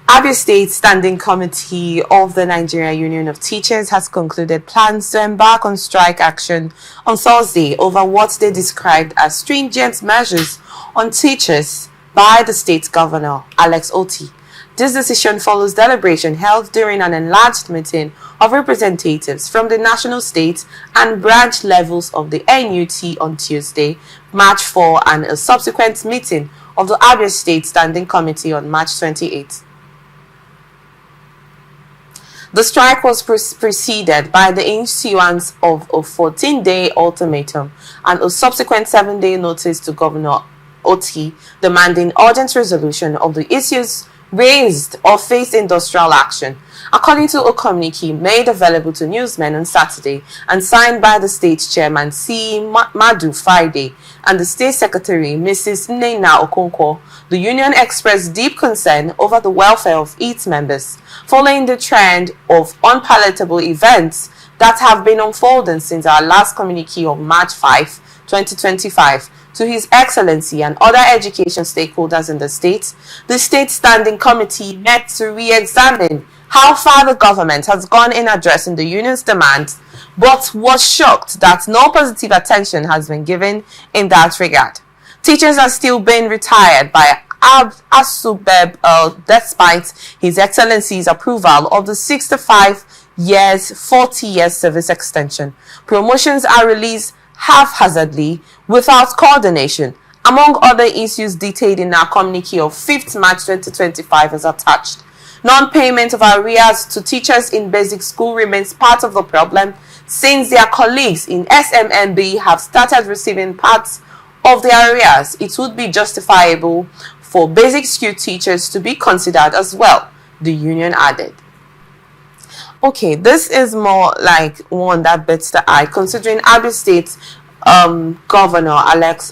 Abia State Standing Committee of the Nigeria Union of Teachers has concluded plans to embark on strike action on Thursday over what they described as stringent measures on teachers by the state governor, Otti. This decision follows deliberation held during an enlarged meeting of representatives from the national, state and branch levels of the NUT on Tuesday, March 4, and a subsequent meeting of the Abia State Standing Committee on March 28. The strike was preceded by the issuance of a 14-day ultimatum and a subsequent 7-day notice to Governor Otti demanding urgent resolution of the issues raised or face industrial action. According to a communique made available to newsmen on Saturday and signed by the state chairman C. Madu Friday and the state secretary Mrs. Nena Okonkwo, the union expressed deep concern over the welfare of its members, following the trend of unpalatable events that have been unfolding since our last communique of March 5, 2025. To His Excellency and other education stakeholders in the state Standing Committee met to re-examine how far the government has gone in addressing the union's demands, but was shocked that no positive attention has been given in that regard. Teachers are still being retired by Asubeb despite His Excellency's approval of the 65 years, 40 years service extension. Promotions are released haphazardly without coordination, among other issues detailed in our communique of 5th March 2025 as attached. Non-payment of arrears to teachers in basic school remains part of the problem since their colleagues in SMMB have started receiving parts of their arrears. It would be justifiable for basic school teachers to be considered as well, the union added. Okay, this is more like one that beats the eye, considering Abia State Governor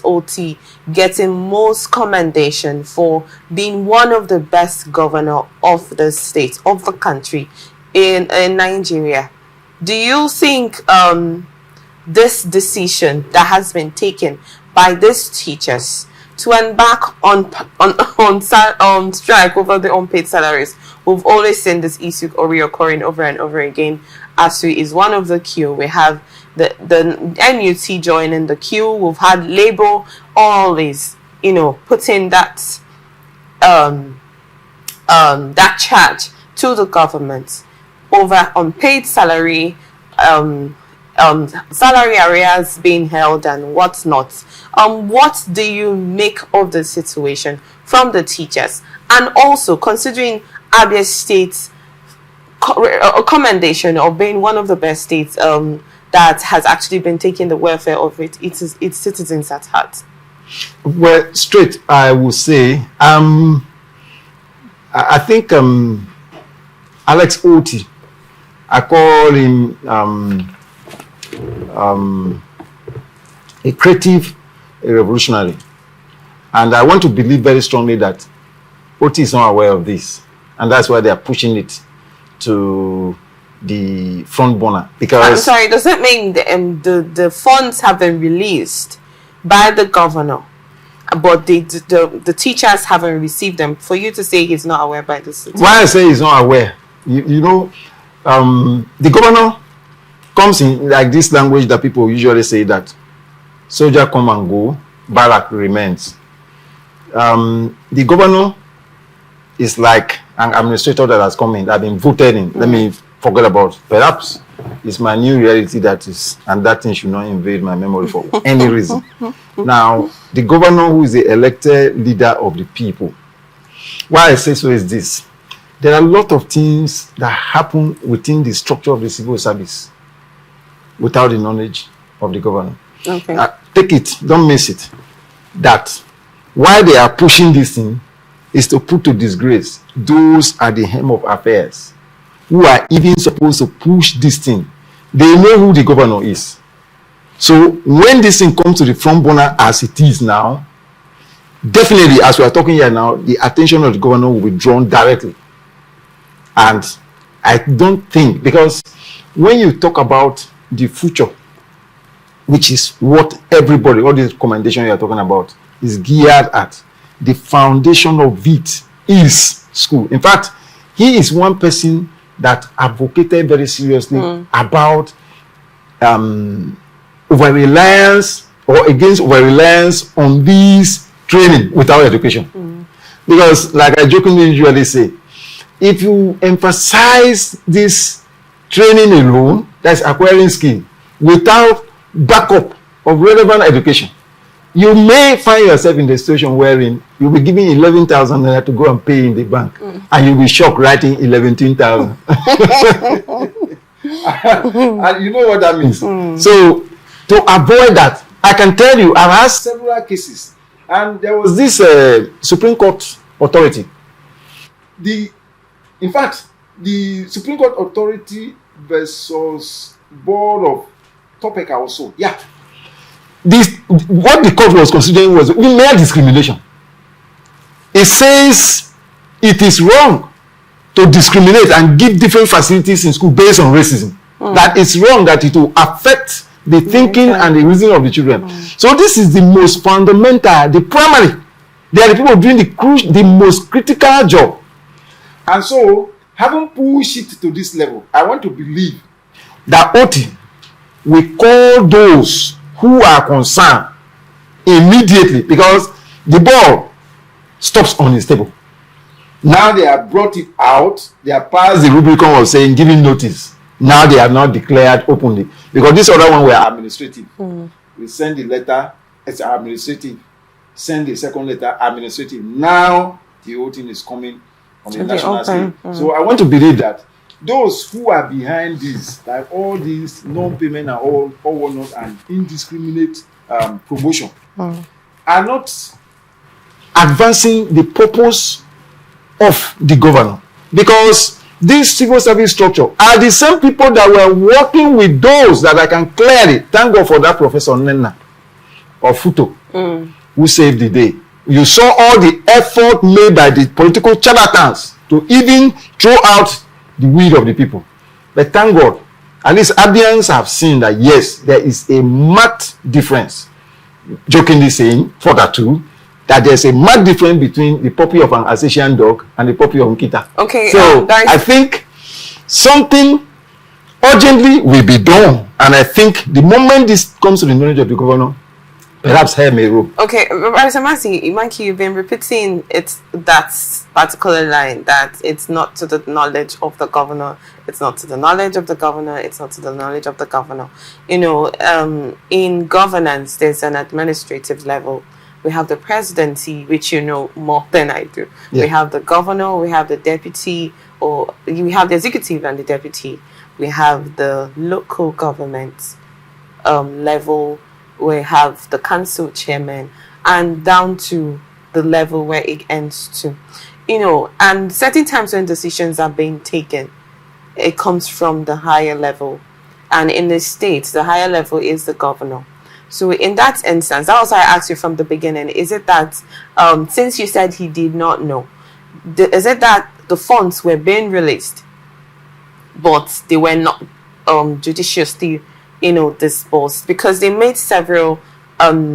Otti getting most commendation for being one of the best governor of the state, of the country in Nigeria. Do you think this decision that has been taken by these teachers to embark on strike over the unpaid salaries? We've always seen this issue reoccurring over and over again. ASU is one of the queue. We have the NUT joining the queue. We've had Labour always, putting that that charge to the government over unpaid salary, salary arrears being held and whatnot. What do you make of the situation from the teachers, and also considering Abia State's commendation of being one of the best states that has actually been taking the welfare of its citizens at heart? Well, straight, I will say, I think Alex Otti, I call him a creative, a revolutionary, and I want to believe very strongly that Otti is not aware of this, and that's why they are pushing it to the front burner. Because I'm sorry, does that mean the funds have been released by the governor, but the teachers haven't received them? For you to say he's not aware by this, why I say he's not aware, the governor comes in like this language that people usually say that soldier come and go, barrack remains. The governor is like an administrator that has come in, that has been voted in. Let me forget about. Perhaps it's my new reality that is, and that thing should not invade my memory for any reason. Now, the governor, who is the elected leader of the people, why I say so is this: there are a lot of things that happen within the structure of the civil service without the knowledge of the governor. Okay. Take it, don't miss it. That why they are pushing this thing is to put to disgrace those at the helm of affairs who are even supposed to push this thing. They know who the governor is. So when this thing comes to the front burner as it is now, definitely, as we are talking here now, the attention of the governor will be drawn directly. And I don't think, because when you talk about the future, which is what everybody, all this commendation you are talking about, is geared at, the foundation of it is school. In fact, he is one person that advocated very seriously about over-reliance or against over-reliance on this training without education. Because, like I jokingly usually say, if you emphasize this training alone, that's acquiring skill, without backup of relevant education, you may find yourself in the situation wherein you'll be giving 11,000 naira to go and pay in the bank, and you'll be shocked writing 11,000. And you know what that means. So, to avoid that, I can tell you, I've had several cases, and there was this Supreme Court authority. In fact, the Supreme Court authority versus Board of Topeka also. Yeah. What the court was considering was mere discrimination. It says it is wrong to discriminate and give different facilities in school based on racism. That it's wrong, that it will affect the thinking and the reasoning of the children. So this is the most fundamental, the primary. They are the people doing the most critical job. And so, having pushed it to this level, I want to believe that Otti will call those who are concerned immediately, because the ball stops on his table. Now they have brought it out. They have passed the Rubicon of saying giving notice. Now they have not declared openly, because this other one were administrative. We send the letter, it's administrative. Send the second letter, administrative. Now the whole thing is coming on the national scale. So I want to believe that those who are behind this, like all these non-payment and all whatnot and indiscriminate promotion, are not advancing the purpose of the governor. Because this civil service structure are the same people that were working with those that I can clearly thank God for that Professor Nena or Futo who saved the day. You saw all the effort made by the political charlatans to even throw out the will of the people. But thank God, at least Abians have seen that yes, there is a marked difference. Jokingly saying, further too, that there's a marked difference between the puppy of an Alsatian dog and the puppy of Nkita. Okay. So I think something urgently will be done, and I think the moment this comes to the knowledge of the governor, perhaps hair may roll. Okay, Professor Maki, you've been repeating that particular line, that it's not to the knowledge of the governor, it's not to the knowledge of the governor, it's not to the knowledge of the governor. You know, in governance, there's an administrative level. We have the presidency, which you know more than I do. Yeah. We have the governor, we have the deputy, or we have the executive and the deputy. We have the local government level. We have the council chairman, and down to the level where it ends to. You know, and certain times when decisions are being taken, it comes from the higher level. And in the states, the higher level is the governor. So in that instance, that was why I asked you from the beginning, is it that, since you said he did not know, is it that the funds were being released, but they were not judiciously, you know, disbursed? Because they made several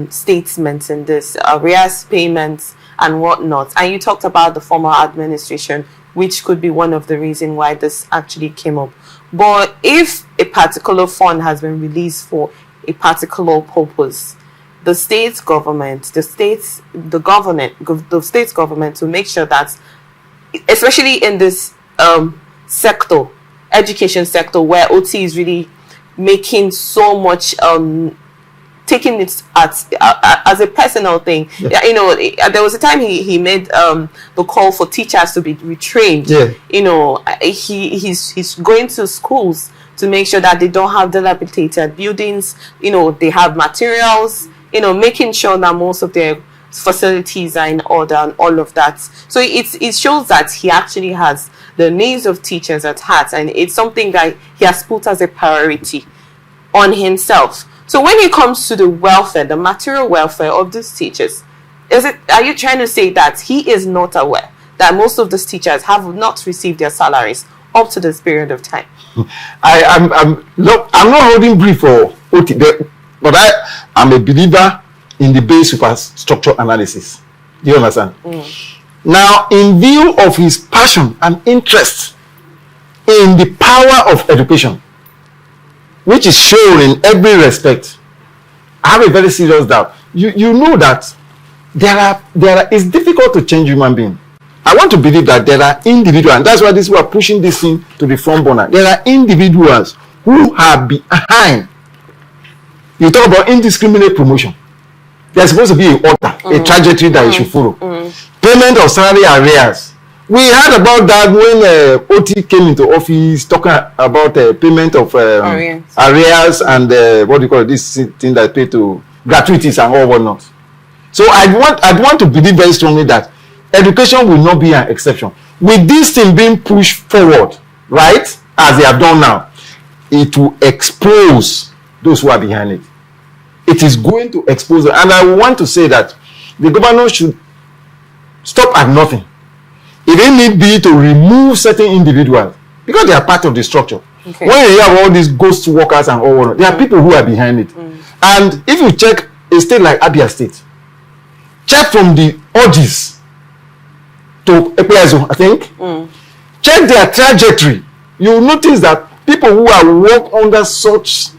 statements in this, arrears payments and whatnot. And you talked about the former administration, which could be one of the reasons why this actually came up. But if a particular fund has been released for a particular purpose, the state government, the state government to make sure that, especially in this sector, education sector, where Otti is really making so much, taking it as a personal thing. Yeah. You know, there was a time he made the call for teachers to be retrained. Yeah. You know, he's going to schools to make sure that they don't have dilapidated buildings. You know, they have materials. You know, making sure that most of their facilities are in order and all of that. So it shows that he actually has the needs of teachers at heart, and it's something that he has put as a priority on himself. So when it comes to the welfare, the material welfare of these teachers, are you trying to say that he is not aware that most of these teachers have not received their salaries up to this period of time? I'm not holding brief for Otti, but I'm a believer in the base superstructure analysis. Do you understand? Now, in view of his passion and interest in the power of education, which is shown in every respect, I have a very serious doubt. You know that it's difficult to change human being. I want to believe that there are individuals, and that's why these people are pushing this thing to the front burner. There are individuals who are behind. You talk about indiscriminate promotion. There's supposed to be a order, a trajectory that you should follow. Payment of salary arrears. We heard about that when Otti came into office, talking about payment of arrears and what do you call it, this thing that pay to gratuities and all whatnot. So I'd want to believe very strongly that education will not be an exception. With this thing being pushed forward, right, as they have done now, it will expose those who are behind it. It is going to expose them. And I want to say that the governor should stop at nothing. If it need be to remove certain individuals, because they are part of the structure. Okay. When you have all these ghost workers and all, there are people who are behind it. And if you check a state like Abia State, check from the Odis to Epeazo, I think, check their trajectory. You will notice that people who are work under such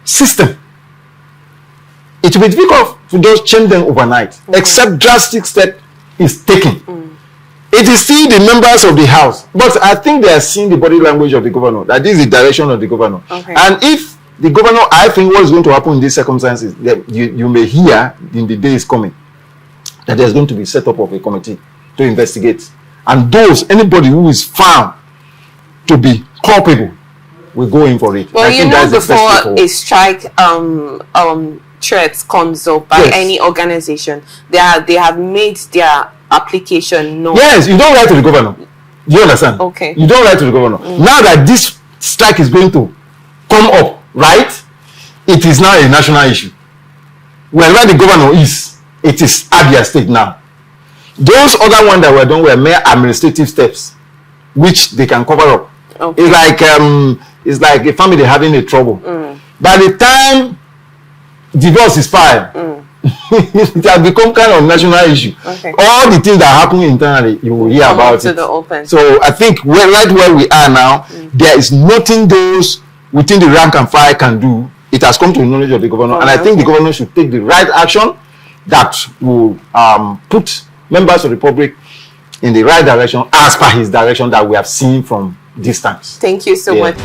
system, it will be difficult to just change them overnight, except drastic step is taken. It is still the members of the house, but I think they are seeing the body language of the governor, that this is the direction of the governor. And if the governor, I think what is going to happen in these circumstances, that you may hear in the days coming, that there's going to be set up of a committee to investigate, and anybody who is found to be culpable will go in for it. Well, you know, before a strike threat comes up by any organization, they have made their application known. Yes, you don't write to the governor. Do you understand? Okay. You don't write to the governor. Now that this strike is going to come up, right? It is now a national issue. Wherever the governor is, it is Abia State now. Those other ones that were done were mere administrative steps, which they can cover up. Okay. It's like a family having a trouble. By the time divorce is filed, it has become kind of national issue. Okay. All the things that happen internally, you will hear about it. The open. So I think right where we are now, there is nothing those within the rank and file can do. It has come to the knowledge of the governor, and I think the governor should take the right action that will put members of the public in the right direction as per his direction that we have seen from distance. Thank you so much.